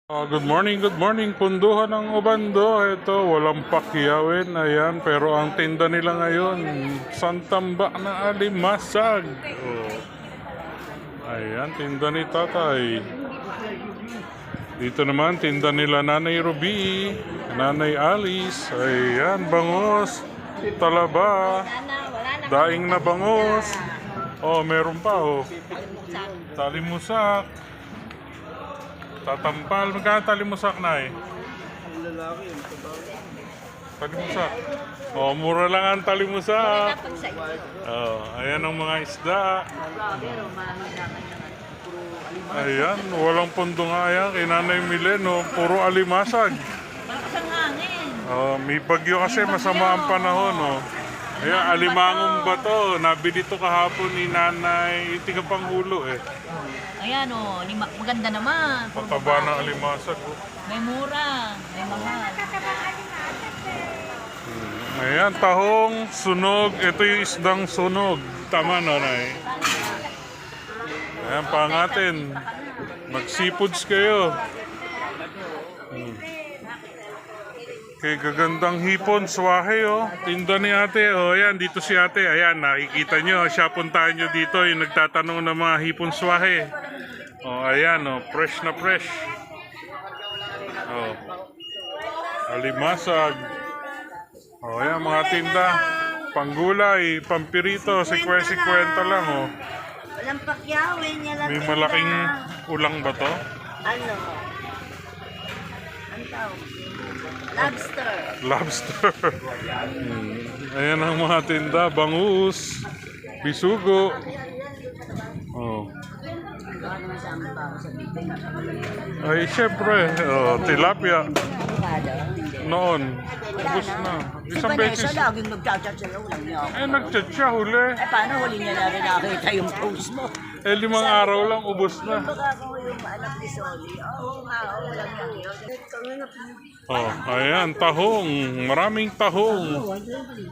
Good morning, punduhan ng Obando. Ito, walang pakyawin, ayan. Pero ang tinda nila ngayon, santambak na alimasag. Oh. Ayan, tinda ni tatay. Dito naman, tinda nila Nanay Ruby, Nanay Alice. Ayan, bangos, talaba, daing na bangos. Oh, meron pa, oh. Talimusak. Tatampal. Magkano talimusak na eh? Talimusak. Oh, mura lang ang talimusak. Oh, ayan ang mga isda. Ayan, walang pundo nga yan. Kay Nanay Milen, oh, puro alimasag. Oh, may bagyo kasi, masama ang panahon, oh. Ayan, alimangong ba to? Nabili to kahapon ni Nanay Tigapanghulo eh. Ayan o, maganda naman. Pataba ng alimasag. Oh. May mura, may mahal. Ayan, tahong, sunog. Ito yung isdang sunog. Tama na, Nay. Ayan, pangatin. Mag-seafoods kayo. Kay gagandang hipon, swahe, oh. Tinda ni ate, oh. Ayan, dito si ate. Ayan, nakikita nyo. Siya, puntahan nyo dito. Yung nagtatanong ng mga hipon swahe. Oh, ayan, oh. Fresh na fresh. Oh. Alimasag. Oh, ayan, mga tinda. Panggulay, pampirito, 50 lang, oh. Walang pakyawin niya lang. May malaking ulang ba to? Ano? Ang tawag? Lobster. Lobster. Ayan ang mga tinda. Bangus. Bisugo. Oh. Ay, syempre. Oh, tilapia. Noon. Ubus na. Isang beses. Vanessa laging nagchat-chat sa ulang niya. Nagchat siya huli. Paano huli niya na rin nakita yung post mo? 5 araw lang, ubus na. Baka ako yung anak ni Soli. Oo, maulang lang yun. Oh, ayan, tahong. Maraming tahong.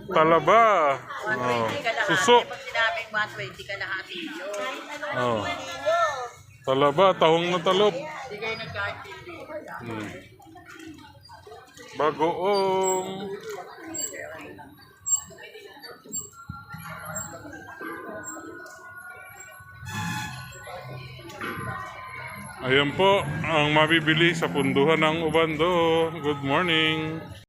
Talaba. Oh, suso. Sinabing 120 ka lahati yun. Oh. Talaba, tahong na talop. Hindi kayo nagkakintindi. Bagoong. Ayan po ang mabibili sa punduhan ng Obando. Good morning.